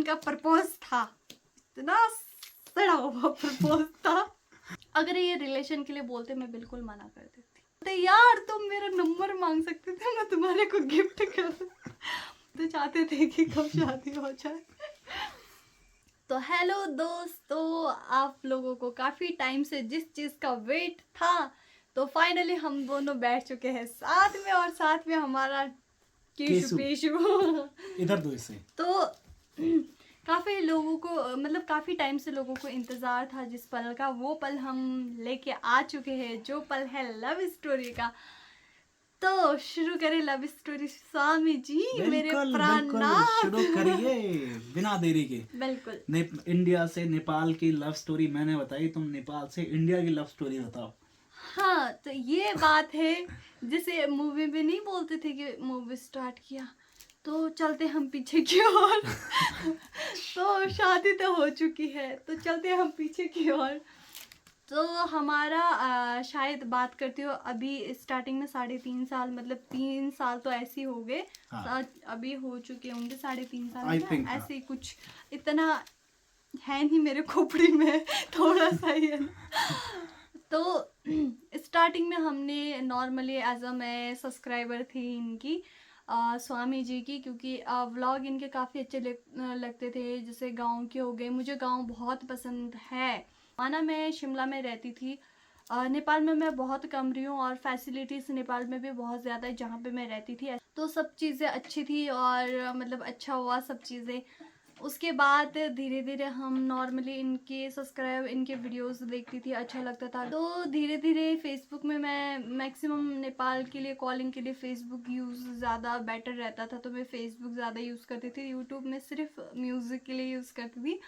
इनका प्रपोज था, इतना सड़ा हुआ प्रपोज था। अगर ये रिलेशन के लिए बोलते मैं बिल्कुल मना कर देती। तो यार तुम मेरा नंबर मांग सकते थे, मैं तुम्हारे को गिफ्ट कर तो चाहते थे कि कब शादी हो जाए। तो हेलो दोस्तों, आप लोगों को काफी टाइम से जिस चीज का वेट था, तो फाइनली हम दोनों बैठ चुके हैं साथ में, और साथ में हमारा केशु पेशु इधर दो इसे। तो काफी लोगों को मतलब काफी टाइम से लोगों को इंतजार था जिस पल का, वो पल हम लेके आ चुके हैं, जो पल है लव स्टोरी का। तो शुरू करें लव स्टोरी। स्वामी जी मेरे प्राणनाथ, शुरू करिए बिना देरी के। बिल्कुल। इंडिया से नेपाल की लव स्टोरी मैंने बताई, तुम नेपाल से इंडिया की लव स्टोरी बताओ। हाँ, तो ये बात है जिसे मूवी में नहीं बोलते थे कि मूवी स्टार्ट किया तो चलते हम पीछे की ओर। तो शादी तो हो चुकी है, तो चलते हम पीछे की ओर। तो हमारा शायद बात करते हो अभी स्टार्टिंग में 3.5 साल, मतलब 3 साल तो ऐसे ही हो गए। हाँ। अभी हो चुके होंगे 3.5 साल I क्या? think, ऐसे ही कुछ, इतना है नहीं मेरे खोपड़ी में, थोड़ा सा ही है ना। तो स्टार्टिंग में हमने नॉर्मली एज अ मैं सब्सक्राइबर थी इनकी, स्वामी जी की, क्योंकि व्लॉग इनके काफ़ी अच्छे लगते थे। जैसे गांव के हो गए, मुझे गांव बहुत पसंद है। माना मैं शिमला में रहती थी, नेपाल में मैं बहुत कम रही हूँ, और फैसिलिटीज़ नेपाल में भी बहुत ज़्यादा है जहाँ पे मैं रहती थी, तो सब चीज़ें अच्छी थी, और मतलब अच्छा हुआ सब चीज़ें। उसके बाद धीरे धीरे हम नॉर्मली इनके सब्सक्राइब, इनके वीडियोस देखती थी, अच्छा लगता था। तो धीरे धीरे फेसबुक में मैं मैक्सिमम नेपाल के लिए कॉलिंग के लिए फ़ेसबुक यूज़ ज़्यादा बेटर रहता था, तो मैं फ़ेसबुक ज़्यादा यूज़ करती थी। यूट्यूब में सिर्फ म्यूज़िक के लिए यूज़ करती थी।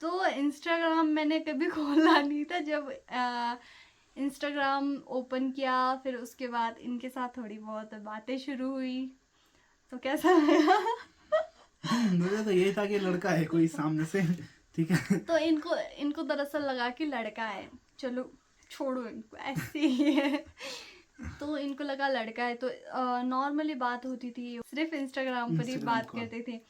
तो इंस्टाग्राम मैंने कभी खोला नहीं था। जब इंस्टाग्राम ओपन किया, फिर उसके बाद इनके साथ थोड़ी बहुत बातें शुरू हुई। तो कैसा लगा? मुझे तो यही था कि लड़का है कोई सामने से, ठीक है। तो इनको दरअसल लगा कि लड़का है, चलो छोड़ो इनको, ऐसे ही है। तो इनको लगा लड़का है, तो नॉर्मली बात होती थी, सिर्फ इंस्टाग्राम पर ही बात करते थे।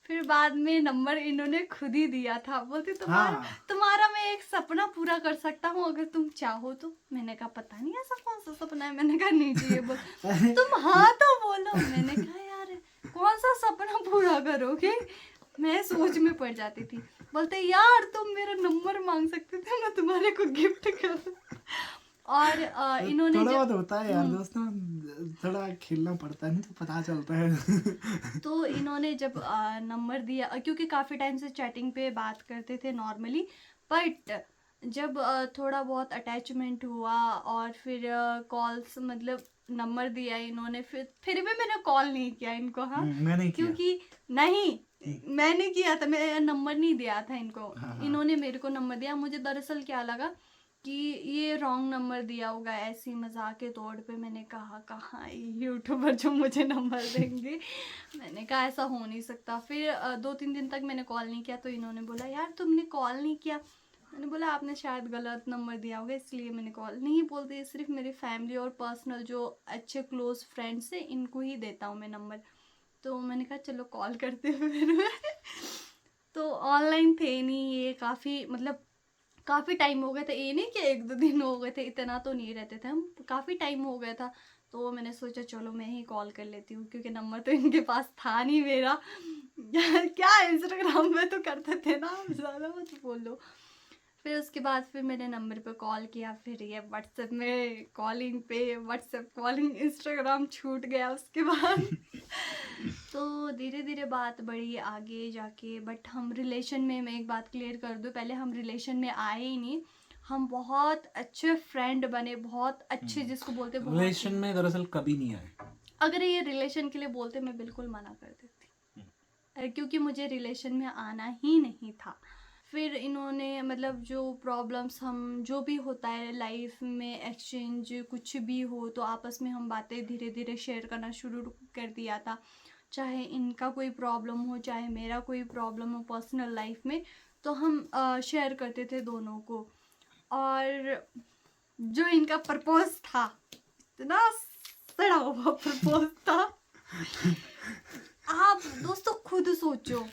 फिर बाद में नंबर इन्होंने खुद ही दिया था, बोलते तुम्हारा मैं एक सपना पूरा कर सकता हूँ अगर तुम चाहो तो। मैंने कहा पता नहीं ऐसा कौन सा सपना है। मैंने कहा नहीं चाहिए। बोल तुम हाँ तो बोलो। मैंने कहा यार कौन सा सपना पूरा करोगे, मैं सोच में पड़ जाती थी। बोलते यार तुम मेरा नंबर मांग सकते थे, मैं तुम्हारे को गिफ्ट कर। और इन्होंने थोड़ा बहुत होता है यार दोस्तों, थोड़ा खेलना पड़ता है, नहीं तो पता चलता है। तो इन्होंने जब नंबर दिया, क्योंकि काफ़ी टाइम से चैटिंग पे बात करते थे नॉर्मली, बट जब थोड़ा बहुत अटैचमेंट हुआ, और फिर कॉल्स मतलब नंबर दिया इन्होंने, फिर भी मैंने कॉल नहीं किया इनको। हाँ, मैंने किया। क्योंकि नहीं, मैंने किया था, मैं नंबर नहीं दिया था इनको। हाँ। इन्होंने मेरे को नंबर दिया। मुझे दरअसल क्या लगा कि ये रॉन्ग नंबर दिया होगा, ऐसे ही मजाक के तौर पे। मैंने कहा कहाँ यूट्यूबर जो मुझे नंबर देंगे। मैंने कहा ऐसा हो नहीं सकता। फिर 2-3 दिन तक मैंने कॉल नहीं किया, तो इन्होंने बोला यार तुमने कॉल नहीं किया। मैंने बोला आपने शायद गलत नंबर दिया होगा, इसलिए मैंने कॉल नहीं। बोलते सिर्फ मेरे फैमिली और पर्सनल जो अच्छे क्लोज फ्रेंड्स हैं इनको ही देता हूँ मैं नंबर। तो मैंने कहा चलो कॉल करते हुए फिर मैं तो ऑनलाइन थे नहीं ये, काफ़ी मतलब काफ़ी टाइम हो गया था। ये नहीं कि 1-2 दिन हो गए थे, इतना तो नहीं रहते थे हम, काफ़ी टाइम हो गया था। तो मैंने सोचा चलो मैं ही कॉल कर लेती हूँ, क्योंकि नंबर तो इनके पास था नहीं मेरा। क्या इंस्टाग्राम में तो करते थे ना, ज़्यादा मत बोलो। फिर उसके बाद फिर मैंने नंबर पे कॉल किया, फिर ये व्हाट्सएप में कॉलिंग पे, व्हाट्सएप कॉलिंग, इंस्टाग्राम छूट गया उसके बाद। तो धीरे धीरे बात बढ़ी आगे जाके। बट हम रिलेशन में, मैं एक बात क्लियर कर दूँ, पहले हम रिलेशन में आए ही नहीं, हम बहुत अच्छे फ्रेंड बने, बहुत अच्छे, जिसको बोलते बहुत। रिलेशन में दरअसल कभी नहीं आए। अगर ये रिलेशन के लिए बोलते मैं बिल्कुल मना कर देती, क्योंकि मुझे रिलेशन में आना ही नहीं था। फिर इन्होंने मतलब जो प्रॉब्लम्स, हम जो भी होता है लाइफ में, एक्सचेंज कुछ भी हो, तो आपस में हम बातें धीरे धीरे शेयर करना शुरू कर दिया था। चाहे इनका कोई प्रॉब्लम हो, चाहे मेरा कोई प्रॉब्लम हो पर्सनल लाइफ में, तो हम शेयर करते थे दोनों को। और जो इनका प्रपोज था, इतना सड़ा हुआ प्रपोज था। आप दोस्तों खुद सोचो,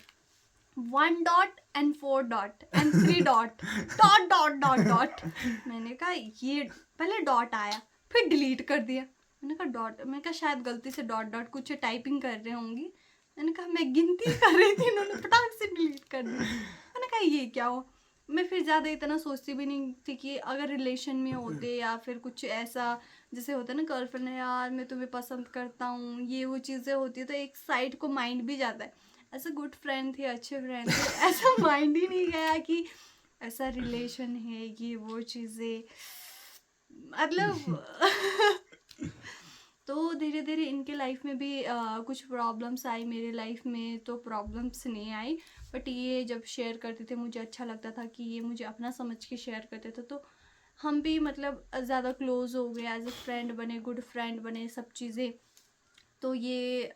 1 dot and 4 dot and 3 dot dot dot dot dot. मैंने कहा ये पहले डॉट आया फिर डिलीट कर दिया। मैंने कहा डॉट, मैंने कहा शायद गलती से डॉट डॉट कुछ टाइपिंग कर रहे होंगी। मैंने कहा मैं गिनती कर रही थी, इन्होंने फटाक से डिलीट कर दी। मैंने कहा ये क्या हो। मैं फिर ज़्यादा इतना सोचती भी नहीं थी कि अगर रिलेशन में होते या फिर कुछ ऐसा जैसे होता है ना गर्लफ्रेंड है यार मैं तुम्हें पसंद करता हूँ, ये वो चीज़ें होती है तो एक साइड को माइंड भी जाता है। ऐसा गुड फ्रेंड थे, अच्छे फ्रेंड थे, ऐसा माइंड ही नहीं गया कि ऐसा रिलेशन है ये वो चीज़ें मतलब तो धीरे धीरे इनके लाइफ में भी कुछ प्रॉब्लम्स आई, मेरे लाइफ में तो प्रॉब्लम्स नहीं आई। बट ये जब शेयर करते थे मुझे अच्छा लगता था कि ये मुझे अपना समझ के शेयर करते थे, तो हम भी मतलब ज़्यादा क्लोज हो गए, एज ए फ्रेंड बने, गुड फ्रेंड बने, सब चीज़ें। तो ये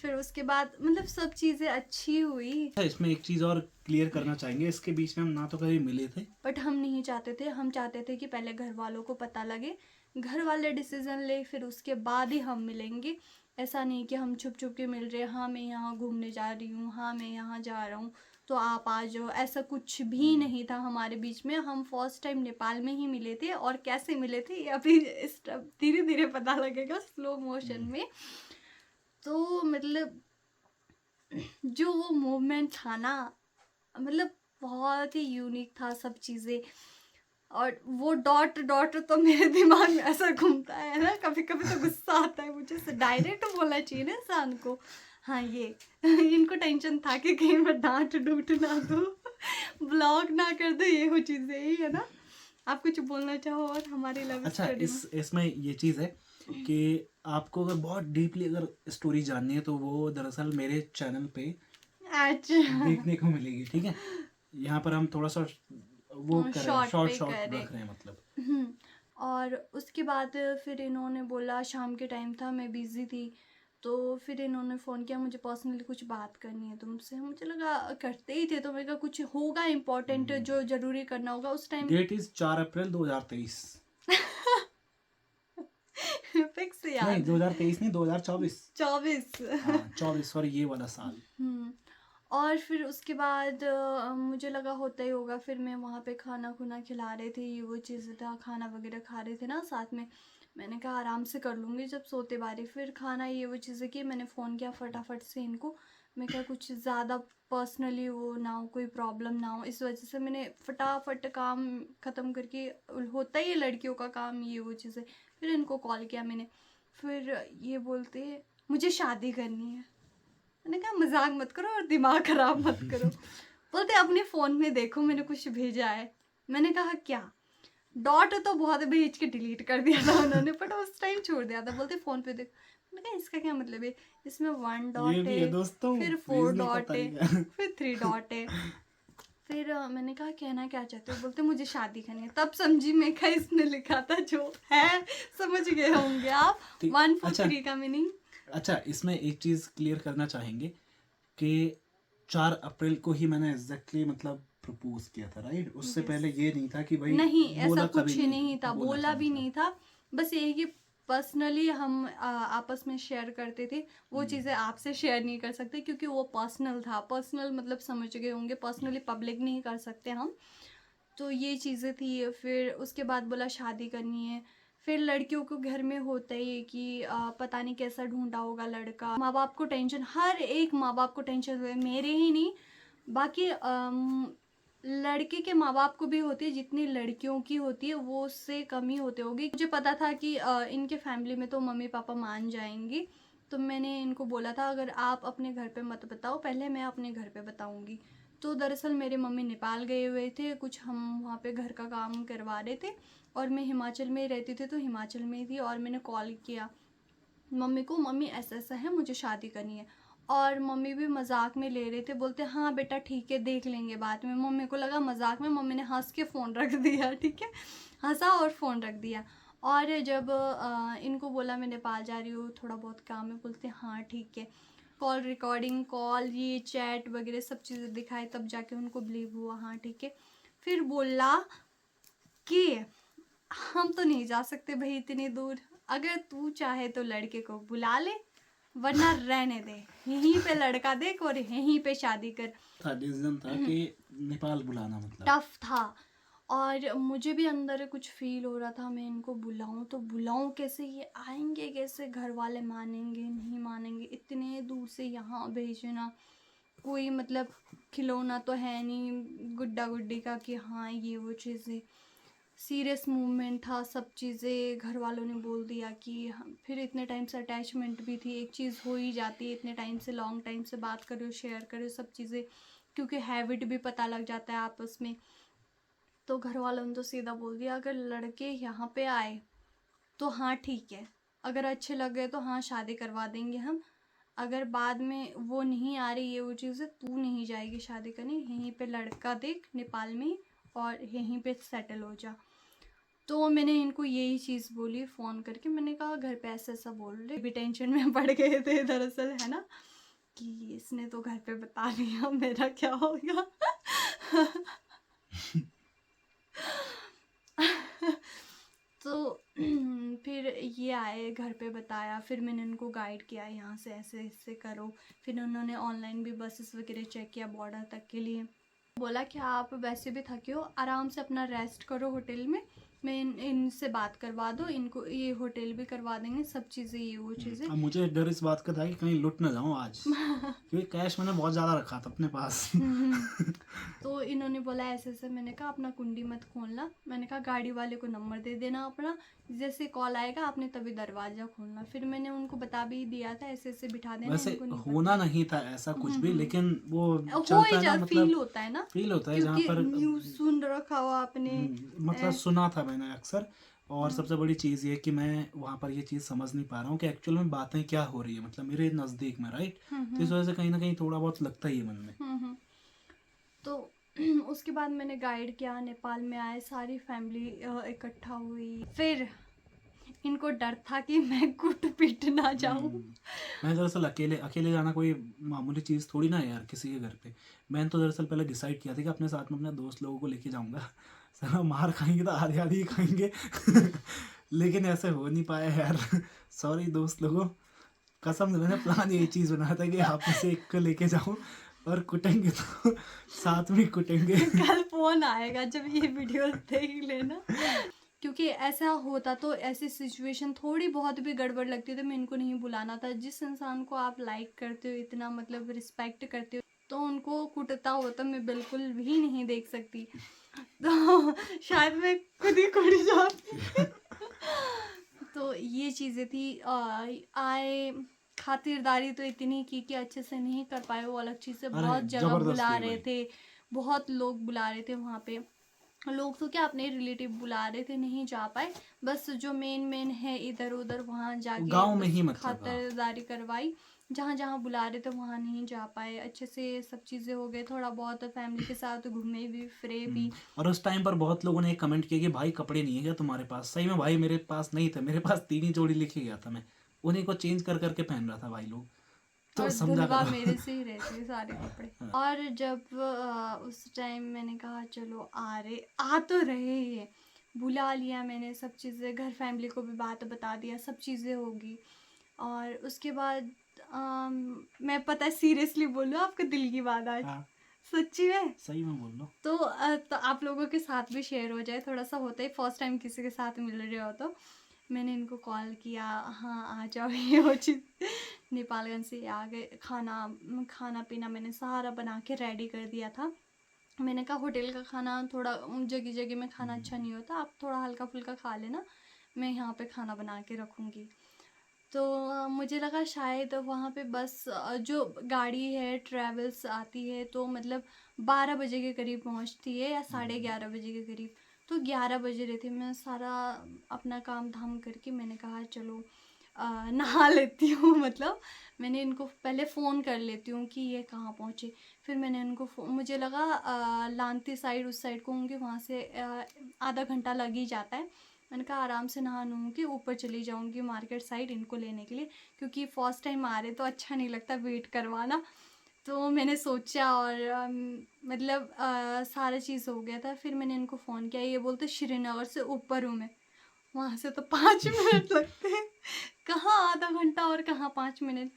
फिर उसके बाद मतलब सब चीज़ें अच्छी हुई। इसमें एक चीज और क्लियर करना चाहेंगे, इसके बीच में हम ना तो कभी मिले थे, बट हम नहीं चाहते थे, हम चाहते थे कि पहले घर वालों को पता लगे, घर वाले डिसीजन ले, फिर उसके बाद ही हम मिलेंगे। ऐसा नहीं कि हम छुप छुप के मिल रहे हैं, हाँ मैं यहाँ घूमने जा रही हूँ, हाँ मैं यहाँ जा रहा हूँ तो आप आ जाओ, ऐसा कुछ भी नहीं था हमारे बीच में। हम फर्स्ट टाइम नेपाल में ही मिले थे, और कैसे मिले थे ये अभी धीरे धीरे पता लगेगा स्लो मोशन में। तो मतलब जो वो मोमेंट था ना, मतलब बहुत ही यूनिक था सब चीज़ें। और वो डॉट डॉट तो मेरे दिमाग में ऐसा घूमता है ना, कभी कभी तो गुस्सा आता है मुझे, से डायरेक्ट बोलना चाहिए ना इंसान को। हाँ ये इनको टेंशन था कि कहीं मैं डांट डूट ना दूँ, ब्लॉक ना कर दो, ये वो चीज़ें ही है ना। आप कुछ बोलना चाहो और हमारी लव अच्छा स्टोरी इसमें ये चीज़ है कि आपको अगर बहुत डीपली अगर स्टोरी जाननी है तो वो दरअसल मेरे चैनल पे में। अच्छा देखने को मिलेगी, ठीक है। यहाँ पर हम थोड़ा सा वो कर रहे हैं, शॉर्ट शॉर्ट पे शॉर्ट करे। रख रहे हैं मतलब। और उसके बाद फिर इन्होंने बोला, शाम के टाइम था मैं बिज़ी थी, तो फिर इन्होंने फ़ोन किया, मुझे पर्सनली कुछ बात करनी है तुमसे। मुझे लगा करते ही थे तो मैं कहा कुछ होगा इम्पोर्टेंट जो ज़रूरी करना होगा उस time. Date is 4 April 2023। Fix नहीं याद 2023 नहीं 2024। 24। हाँ 24 सॉरी, ये वाला साल। और फिर उसके बाद मुझे लगा होता ही होगा। फिर मैं वहाँ पे खाना खुना खिला रहे थे, ये वो चीज़ें था, खाना वगैरह खा रहे थे ना साथ में। मैंने कहा आराम से कर लूँगी जब सोते बारी। फिर खाना ये वो चीज़ें की, मैंने फ़ोन किया फटाफट से इनको। मैं कहा कुछ ज़्यादा पर्सनली वो ना हो, कोई प्रॉब्लम ना हो, इस वजह से मैंने फटाफट काम ख़त्म करके, होता ही है लड़कियों का काम ये वो चीज़ें। फिर इनको कॉल किया मैंने। फिर ये बोलते मुझे शादी करनी है। मैंने कहा मजाक मत करो और दिमाग खराब मत करो। बोलते अपने फ़ोन में देखो मैंने कुछ भेजा है। मैंने कहा क्या। डॉट तो बहुत भेज के डिलीट कर दिया था उन्होंने, बट उस टाइम छोड़ दिया था। बोलते फ़ोन पे देखो। मैंने कहा इसका क्या मतलब है, इसमें 1 ये डॉट भी है है, दोस्तों फिर 4 भेजने का डॉट है, तरीका। फिर 3 डॉट है। फिर मैंने कहा कहना क्या चाहते हो। बोलते मुझे शादी करनी है। तब समझी मैं कहा इसने लिखा था जो है, समझ गए होंगे आप, 143 का मीनिंग। अच्छा इसमें एक चीज़ क्लियर करना चाहेंगे कि 4 अप्रैल को ही मैंने एग्जैक्टली मतलब प्रपोज किया था, राइट। उससे पहले ये नहीं था कि भाई नहीं ऐसा बोला कुछ कभी नहीं था, बोला भी मतलब। नहीं था। बस यही कि पर्सनली हम आपस में शेयर करते थे, वो चीज़ें आपसे शेयर नहीं कर सकते क्योंकि वो पर्सनल था। पर्सनल मतलब समझ गए होंगे, पर्सनली पब्लिक नहीं कर सकते हम। तो ये चीज़ें थी। फिर उसके बाद बोला शादी करनी है। फिर लड़कियों को घर में होता ही है कि पता नहीं कैसा ढूंढा होगा लड़का, माँ बाप को टेंशन, हर एक माँ बाप को टेंशन हुए, मेरे ही नहीं बाकी लड़के के माँ बाप को भी होती है, जितनी लड़कियों की होती है वो उससे कम ही होते होगी। मुझे पता था कि इनके फैमिली में तो मम्मी पापा मान जाएंगे, तो मैंने इनको बोला था अगर आप अपने घर पे मत बताओ, पहले मैं अपने घर पे बताऊंगी। तो दरअसल मेरे मम्मी नेपाल गए हुए थे, कुछ हम वहाँ पे घर का काम करवा रहे थे, और मैं हिमाचल में ही रहती थी तो हिमाचल में ही थी। और मैंने कॉल किया मम्मी को, मम्मी ऐसा ऐसा है, मुझे शादी करनी है। और मम्मी भी मजाक में ले रहे थे, बोलते हाँ बेटा ठीक है देख लेंगे बाद में। मम्मी को लगा मजाक में, मम्मी ने हंस के फ़ोन रख दिया, ठीक है, हंसा और फ़ोन रख दिया। और जब इनको बोला मैं नेपाल जा रही हूँ, थोड़ा बहुत काम है, बोलते हाँ ठीक है। कॉल रिकॉर्डिंग, कॉल ये चैट वगैरह सब चीज़ें दिखाए, तब जाके उनको बिलीव हुआ हाँ ठीक है। फिर बोला कि हम तो नहीं जा सकते भाई इतनी दूर, अगर तू चाहे तो लड़के को बुला ले, वरना रहने दे, यहीं पे लड़का देख और यहीं पे शादी कर। था डिसीजन था कि नेपाल बुलाना मतलब टफ था और मुझे भी अंदर कुछ फील हो रहा था, मैं इनको बुलाऊं तो बुलाऊं कैसे, ये आएंगे कैसे, घर वाले मानेंगे नहीं मानेंगे, इतने दूर से यहाँ भेजना, कोई मतलब खिलौना तो है नहीं गुड्डा गुड्डी का कि हाँ ये वो चीज़ें, सीरियस मूवमेंट था, सब चीज़ें घर वालों ने बोल दिया कि फिर इतने टाइम से अटैचमेंट भी थी, एक चीज़ हो ही जाती है, इतने टाइम से लॉन्ग टाइम से बात करो शेयर करो सब चीज़ें, क्योंकि हैबिट भी पता लग जाता है आपस में। तो घर वालों ने तो सीधा बोल दिया अगर लड़के यहाँ पे आए तो हाँ ठीक है, अगर अच्छे लग गए तो हाँ शादी करवा देंगे हम, अगर बाद में वो नहीं आ रही ये वो चीज़ें, तू नहीं जाएगी शादी करने, यहीं पे लड़का देख नेपाल में और यहीं पे सेटल हो जा। तो मैंने इनको यही चीज़ बोली फ़ोन करके, मैंने कहा घर पे ऐसा ऐसा बोल रहे, भी टेंशन में पड़ गए थे दरअसल, है ना, कि इसने तो घर पे बता दिया मेरा क्या होगा। तो फिर ये आए घर पे बताया, फिर मैंने उनको गाइड किया यहाँ से ऐसे ऐसे करो, फिर उन्होंने ऑनलाइन भी बसेस वगैरह चेक किया बॉर्डर तक के लिए, बोला कि आप वैसे भी थके हो, आराम से अपना रेस्ट करो होटल में, मैं इनसे बात करवा दो, इनको ये होटल भी करवा देंगे सब चीज़ें ये वो चीज़ें। अब मुझे डर इस बात का था कि कहीं लुट ना जाऊं आज, क्योंकि कैश मैंने बहुत ज़्यादा रखा था अपने पास। तो इन्होंने बोला ऐसे ऐसे, मैंने कहा अपना कुंडी मत खोलना, मैंने कहा गाड़ी वाले को नंबर दे देना अपना, जैसे कॉल आएगा आपने तभी दरवाज़ा खोलना, फिर मैंने उनको बता भी दिया था ऐसे ऐसे बिठा देना, वैसे इनको नहीं होना नहीं था ऐसा कुछ भी, लेकिन वो हो चलता ही है ना, जा, फील मतलब होता है ना, फील होता है जहाँ क्योंकि पर न्यूज़ सुन रखा हो आपने। मतलब सुना था मैंने अक्सर। और सबसे बड़ी चीज़ ये कि मैं वहाँ पर ये चीज़ समझ नहीं पा रहा हूँ कि एक्चुअल में बातें क्या हो रही है, मतलब मेरे नज़दीक में, राइट। तो इस वजह से कहीं ना कहीं थोड़ा बहुत लगता ही है मन में। तो उसके बाद मैंने गाइड किया, नेपाल में आए, सारी फैमिली इकट्ठा हुई, फिर इनको डर था कि मैं कुट पिट ना जाऊं। मैं दरअसल अकेले अकेले जाना कोई मामूली चीज़ थोड़ी ना है यार किसी के घर पे। मैंने तो दरअसल पहले डिसाइड किया था कि अपने साथ में अपने दोस्त लोगों को लेके जाऊंगा। सारा मार खाएंगे तो आधे आधे ही खाएंगे। लेकिन ऐसे हो नहीं पाया यार। सॉरी दोस्त लोगों, कसम से मैंने प्लान यही चीज़ बनाया था कि आप में से एक को लेके जाऊं, और कुटेंगे तो साथ में कुटेंगे। कल फोन आएगा जब ये वीडियो देख लेना, क्योंकि ऐसा होता तो ऐसी सिचुएशन थोड़ी बहुत भी गड़बड़ लगती तो मैं इनको नहीं बुलाना था। जिस इंसान को आप लाइक करते हो, इतना मतलब रिस्पेक्ट करते हो, तो उनको कुटता होता मैं बिल्कुल भी नहीं देख सकती। तो शायद मैं खुद ही कुट जाती। तो ये चीज़ें थी। आए, खातिरदारी तो इतनी की कि अच्छे से नहीं कर पाए, वो अलग चीज़ से, अरे बहुत जगह जबरदस्त बुला हुई रहे भाई। थे, बहुत लोग बुला रहे थे वहाँ पे, लोग तो क्या अपने रिलेटिव बुला रहे थे, नहीं जा पाए, बस जो मेन मेन है इधर उधर वहाँ जाके गांव में ही बस मतलब खातिरदारी करवाई, जहाँ जहाँ बुला रहे थे वहाँ नहीं जा पाए, अच्छे से सब चीज़ें हो गए, थोड़ा बहुत फैमिली के साथ घूमे भी फिरे भी। और उस टाइम पर बहुत लोगों ने कमेंट किया कि भाई कपड़े नहीं है क्या तुम्हारे पास। सही में भाई मेरे पास नहीं थे, मेरे पास 3 ही जोड़ी लेके गया था मैं, उन्हीं को चेंज कर करके पहन रहा था भाई लोग, तो और समझा धुलवा करो। मेरे से ही रहते सारे कपड़े। और जब उस टाइम मैंने कहा चलो आ तो रहे ये, बुला लिया मैंने, सब चीज़ें घर फैमिली को भी बात बता दिया, सब चीज़ें होगी। और उसके बाद मैं पता है सीरियसली बोलूँ आपको दिल की बात आज, हाँ सच्ची में। सही में बोल लो। तो आप लोगों के साथ भी शेयर हो जाए, थोड़ा सा होता है फर्स्ट टाइम किसी के साथ मिल रहे हो, तो मैंने इनको कॉल किया, हाँ आ जाओ, ये वो चीज़, नेपालगंज से आ गए, खाना पीना मैंने सारा बना के रेडी कर दिया था। मैंने कहा होटल का खाना थोड़ा जगह जगह में खाना अच्छा नहीं होता, आप थोड़ा हल्का फुल्का खा लेना, मैं यहाँ पे खाना बना के रखूँगी। तो मुझे लगा शायद वहाँ पे बस जो गाड़ी है ट्रैवल्स आती है तो मतलब 12 बजे के करीब पहुँचती है या 11:30 बजे के करीब, तो 11 बजे रहे थे। मैं सारा अपना काम धाम करके मैंने कहा चलो नहा लेती हूँ, मतलब मैंने इनको पहले फ़ोन कर लेती हूँ कि ये कहाँ पहुँचे। फिर मैंने इनको मुझे लगा लांती साइड उस साइड को होंगे, वहाँ से आधा घंटा लग ही जाता है। मैंने कहा आराम से नहा नू के ऊपर चली जाऊंगी मार्केट साइड इनको लेने के लिए, क्योंकि फर्स्ट टाइम आ रहे तो अच्छा नहीं लगता वेट करवाना। तो मैंने सोचा और मतलब सारा चीज़ हो गया था। फिर मैंने इनको फ़ोन किया, ये बोलते श्रीनगर से ऊपर हूँ मैं, वहाँ से तो 5 मिनट लगते हैं, कहाँ आधा घंटा और कहाँ 5 मिनट।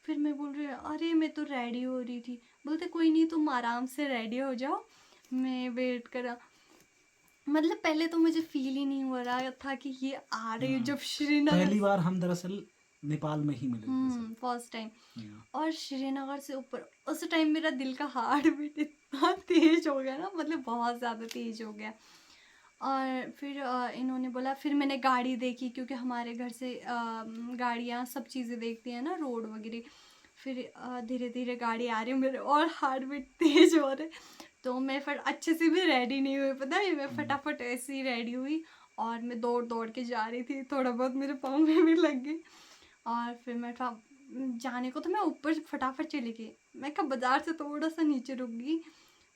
फिर मैं बोल रही हूँ अरे मैं तो रेडी हो रही थी। बोलते कोई नहीं तुम आराम से रेडी हो जाओ, मैं वेट करा। मतलब पहले तो मुझे फील ही नहीं हो रहा था कि ये आ रही है। जब श्रीनगर पहली बार हम दरअसल नेपाल में ही मिले थे सब। फर्स्ट टाइम, हम्म, और श्रीनगर से ऊपर उस टाइम मेरा दिल का हार्ट बीट इतना तेज हो गया ना, मतलब बहुत ज़्यादा तेज हो गया। और फिर इन्होंने बोला, फिर मैंने गाड़ी देखी क्योंकि हमारे घर से गाड़ियाँ सब चीज़ें देखती हैं ना, रोड वगैरह। फिर धीरे धीरे गाड़ी आ रही है मेरे और हार्ट बीट तेज हो रहे। तो मैं फिर अच्छे से भी रेडी नहीं हुई, पता है, मैं फटाफट ऐसे ही रेडी हुई और मैं दौड़ दौड़ के जा रही थी। थोड़ा बहुत मेरे पाँव में भी लग गई। और फिर मैं जाने को तो मैं ऊपर फटाफट चली गई। मैं कहा बाजार से थोड़ा सा नीचे रुक गई।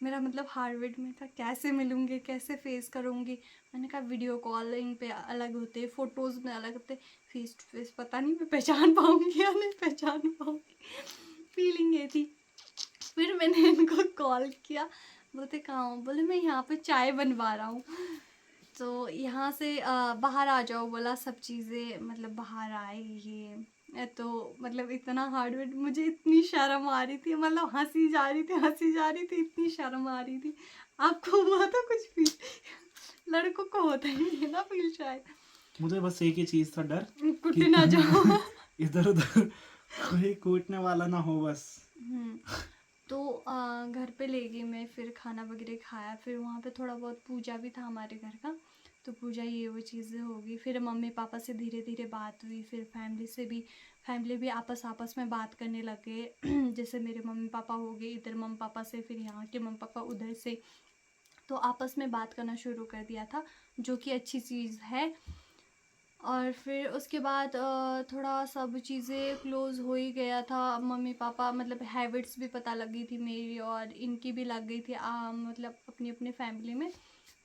मेरा मतलब हार्ट बीट में था, कैसे मिलूंगी, कैसे फेस करूंगी। मैंने कहा वीडियो कॉलिंग पे अलग होते, फोटोज़ में अलग होते, फेस टू फेस पता नहीं मैं पहचान पाऊंगी या नहीं पहचान पाऊंगी। फीलिंग ये थी। फिर मैंने इनको कॉल किया, बोलते कहाँ हो? बोले मैं यहाँ पे चाय बनवा रहा हूँ, तो यहाँ से बाहर आ जाओ। बोला सब चीज़ें मतलब बाहर आए ये तो मतलब इतना हार्ड वेट, मुझे इतनी शर्म आ रही थी, मतलब हंसी जा रही थी, इतनी शर्म आ रही थी। आपको हुआ था कुछ फील? लड़कों को होता ही नहीं है ना फील शायद। मुझे बस एक ही चीज था, डर कुट कि ना जाओ। इधर उधर कोई कूटने वाला ना हो बस। तो घर पे ले गई मैं, फिर खाना वगैरह खाया। फिर वहाँ पे थोड़ा बहुत पूजा भी था हमारे घर का, तो पूजा ये वो चीज़ें होगी। फिर मम्मी पापा से धीरे धीरे बात हुई, फिर फैमिली भी आपस में बात करने लग गए। जैसे मेरे मम्मी पापा हो गए इधर मम्मी पापा से, फिर यहाँ के मम्मी पापा उधर से, तो आपस में बात करना शुरू कर दिया था, जो कि अच्छी चीज़ है। और फिर उसके बाद थोड़ा सब चीज़ें क्लोज़ हो ही गया था। मम्मी पापा मतलब हैबिट्स भी पता लग गई थी मेरी, और इनकी भी लग गई थी मतलब अपनी अपनी फैमिली में।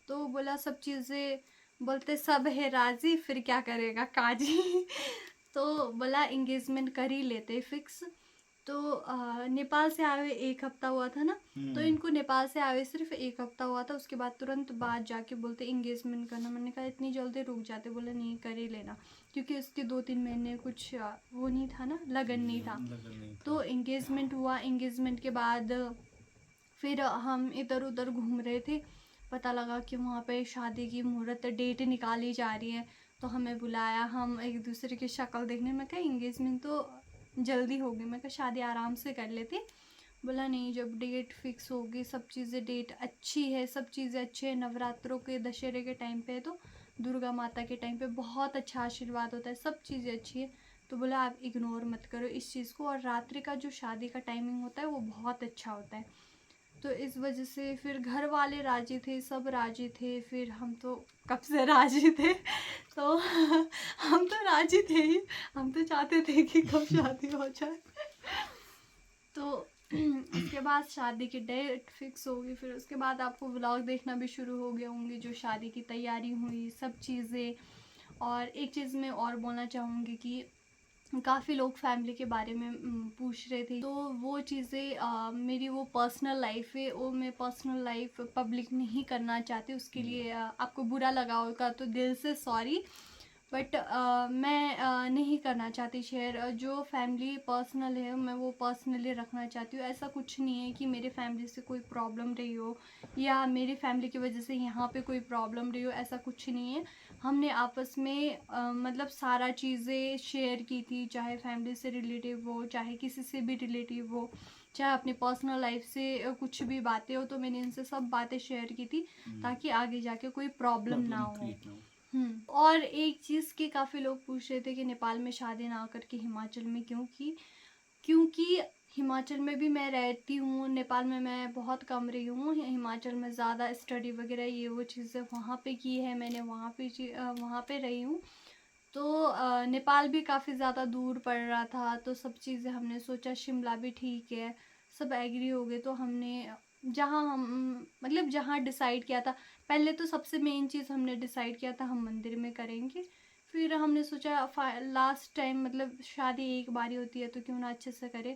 तो बोला सब चीज़ें, बोलते सब है राज़ी फिर क्या करेगा काजी। तो बोला इंगेजमेंट कर ही लेते फिक्स। तो नेपाल से आए हुए 1 हफ्ता हुआ था ना, तो इनको नेपाल से आए हुए सिर्फ 1 हफ्ता हुआ था। उसके बाद तुरंत बाद जाके बोलते इंगेजमेंट करना। मैंने कहा इतनी जल्दी रुक जाते? बोले नहीं कर ही लेना, क्योंकि उसके 2-3 महीने कुछ वो नहीं था ना, लगन नहीं था। तो इंगेजमेंट हुआ। इंगेजमेंट के बाद फिर हम इधर उधर घूम रहे थे, पता लगा कि वहाँ पे शादी की मुहूर्त डेट निकाली जा रही है। तो हमें बुलाया, हम एक दूसरे की शक्ल देखने में, कहा इंगेजमेंट तो जल्दी होगी, मैं कहा शादी आराम से कर लेते। बोला नहीं, जब डेट फिक्स होगी, सब चीज़ें डेट अच्छी है, सब चीज़ें अच्छी है, नवरात्रों के दशहरे के टाइम पे, तो दुर्गा माता के टाइम पे बहुत अच्छा आशीर्वाद होता है, सब चीज़ें अच्छी है। तो बोला आप इग्नोर मत करो इस चीज़ को, और रात्रि का जो शादी का टाइमिंग होता है वो बहुत अच्छा होता है। तो इस वजह से फिर घर वाले राजी थे, सब राजी थे, फिर हम तो कब से राजी थे। तो हम तो राजी थे ही, हम तो चाहते थे कि कब शादी हो जाए। तो उसके बाद शादी की डेट फिक्स होगी, फिर उसके बाद आपको व्लॉग देखना भी शुरू हो गए होंगे, जो शादी की तैयारी हुई सब चीज़ें। और एक चीज़ मैं और बोलना चाहूँगी कि काफ़ी लोग फैमिली के बारे में पूछ रहे थे, तो वो चीज़ें मेरी वो पर्सनल लाइफ है, वो मैं पर्सनल लाइफ पब्लिक नहीं करना चाहती। उसके लिए आपको बुरा लगा होगा तो दिल से सॉरी, बट मैं नहीं करना चाहती शेयर। जो फैमिली पर्सनल है मैं वो पर्सनली रखना चाहती हूँ। ऐसा कुछ नहीं है कि मेरे फैमिली से कोई प्रॉब्लम रही हो या मेरी फैमिली की वजह से यहाँ पे कोई प्रॉब्लम रही हो, ऐसा कुछ नहीं है। हमने आपस में मतलब सारा चीज़ें शेयर की थी, चाहे फैमिली से रिलेटिव हो, चाहे किसी से भी रिलेटिव हो, चाहे अपनी पर्सनल लाइफ से कुछ भी बातें हो, तो मैंने इनसे सब बातें शेयर की थी ताकि आगे जाके कोई प्रॉब्लम ना हो। और एक चीज़ की काफ़ी लोग पूछ रहे थे कि नेपाल में शादी ना करके हिमाचल में क्यों की? क्योंकि हिमाचल में भी मैं रहती हूँ, नेपाल में मैं बहुत कम रही हूँ। हिमाचल में ज़्यादा स्टडी वगैरह ये वो चीज़ें वहाँ पे की है मैंने, वहाँ पे रही हूँ। तो नेपाल भी काफ़ी ज़्यादा दूर पड़ रहा था, तो सब चीज़ें हमने सोचा शिमला भी ठीक है, सब एग्री हो गए। तो हमने जहाँ हम मतलब जहाँ डिसाइड किया था, पहले तो सबसे मेन चीज़ हमने डिसाइड किया था हम मंदिर में करेंगे। फिर हमने सोचा लास्ट टाइम मतलब शादी एक बारी होती है तो क्यों ना अच्छे से करें।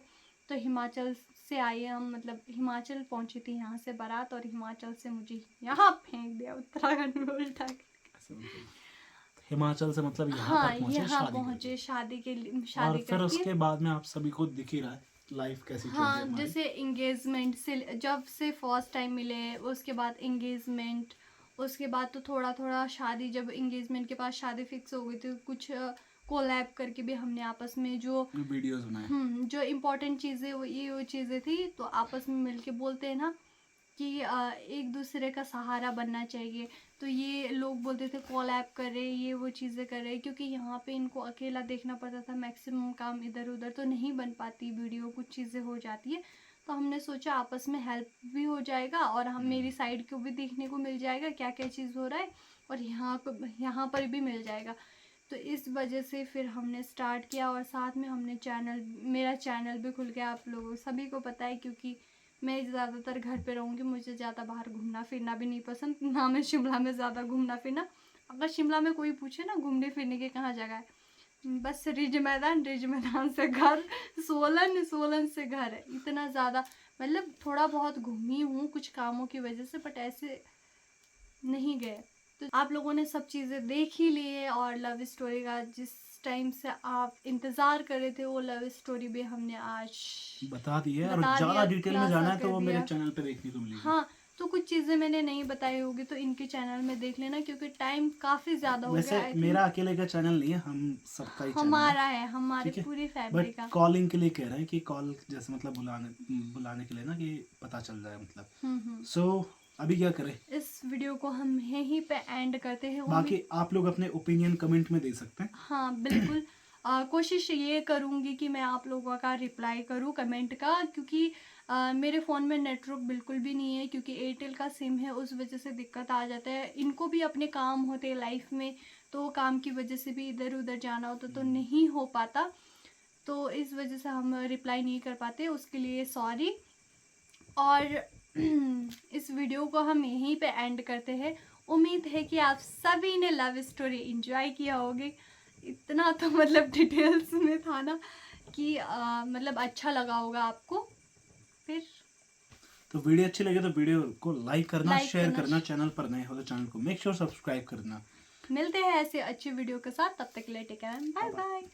तो हिमाचल से आए हम, मतलब हिमाचल पहुंची थी यहाँ से बारात, और हिमाचल से मुझे यहाँ फेंक दिया उत्तराखंड में उल्टा के। हिमाचल से मतलब यहाँ हाँ तक पहुंचे यहाँ शादी के पहुंचे शादी के लिए, लिए। और शादी फिर करके। उसके बाद में आप सभी को दिख ही रहा है लाइफ कैसी चल रही है हाँ हमारी। जैसे एंगेजमेंट से, जब से फर्स्ट टाइम मिले उसके बाद एंगेजमेंट, उसके बाद तो थोड़ा थोड़ा शादी, जब एंगेजमेंट के पास शादी फिक्स हो गई थी, कुछ कोलैब करके भी हमने आपस में जो वीडियोस बनाए। जो इम्पोर्टेंट चीज़ें वो चीज़ें थी, तो आपस में मिलके बोलते हैं ना कि एक दूसरे का सहारा बनना चाहिए। तो ये लोग बोलते थे कोलैब करे, ये वो चीज़ें करे, क्योंकि यहाँ पे इनको अकेला देखना पड़ता था, मैक्सिमम काम इधर उधर तो नहीं बन पाती वीडियो, कुछ चीज़ें हो जाती है। तो हमने सोचा आपस में हेल्प भी हो जाएगा और हम मेरी साइड को भी देखने को मिल जाएगा क्या क्या चीज़ हो रहा है, और यहाँ पर भी मिल जाएगा। तो इस वजह से फिर हमने स्टार्ट किया, और साथ में हमने मेरा चैनल भी खुल गया। आप लोगों सभी को पता है, क्योंकि मैं ज़्यादातर घर पे रहूँगी, मुझे ज़्यादा बाहर घूमना फिरना भी नहीं पसंद, ना मैं शिमला में ज़्यादा घूमना फिरना। अगर शिमला में कोई पूछे ना घूमने फिरने के कहाँ जगह है, बस रिज मैदान से घर, सोलन से घर है, इतना ज़्यादा। मतलब थोड़ा बहुत घूमी हूँ कुछ कामों की वजह से, बट ऐसे नहीं गए। तो आप लोगों ने सब चीज़ें देख ही ली है, और लव स्टोरी का जिस टाइम से आप इंतज़ार कर रहे थे, वो लव स्टोरी भी हमने आज बता दिए, और बता ज़्यादा दिया, डिटेल में खुलासा जाना है तो कर वो मेरे दिया। चैनल पे देखने को मिलेगी। हाँ तो कुछ चीज़ें मैंने नहीं बताई होगी तो इनके चैनल में देख लेना, क्योंकि टाइम काफ़ी ज़्यादा हो वैसे गया। आई मेरा अकेले का चैनल नहीं है, हम सबका ही चैनल हमारा है, हमारे ठीक है। पूरी फैमिली बट का। कॉलिंग के लिए कह रहे हैं कि कॉल जैसे मतलब बुलाने के लिए ना, कि पता चल जाए मतलब। सो अभी क्या करें, इस वीडियो को हम यहीं पे एंड करते हैं। बाकी आप लोग अपने ओपिनियन कमेंट में दे सकते हैं। हाँ बिल्कुल। कोशिश ये करूँगी कि मैं आप लोगों का रिप्लाई करूँ कमेंट का, क्योंकि मेरे फ़ोन में नेटवर्क बिल्कुल भी नहीं है, क्योंकि एयरटेल का सिम है, उस वजह से दिक्कत आ जाता है। इनको भी अपने काम होते हैं लाइफ में, तो काम की वजह से भी इधर उधर जाना होता तो नहीं हो पाता, तो इस वजह से हम रिप्लाई नहीं कर पाते, उसके लिए सॉरी। और इस वीडियो को हम यहीं पे एंड करते हैं। उम्मीद है कि आप सभी ने लव स्टोरी एंजॉय किया होगी। इतना तो मतलब डिटेल्स में था ना कि मतलब अच्छा लगा होगा आपको। फिर तो वीडियो अच्छी लगे तो वीडियो को लाइक करना, लाइक शेयर करना। करना, चैनल पर नए हो तो चैनल को मेक श्योर सब्सक्राइब करना। मिलते हैं ऐसे अच्छी वीडियो के साथ, तब तक के लिए टेक केयर, बाय बाय।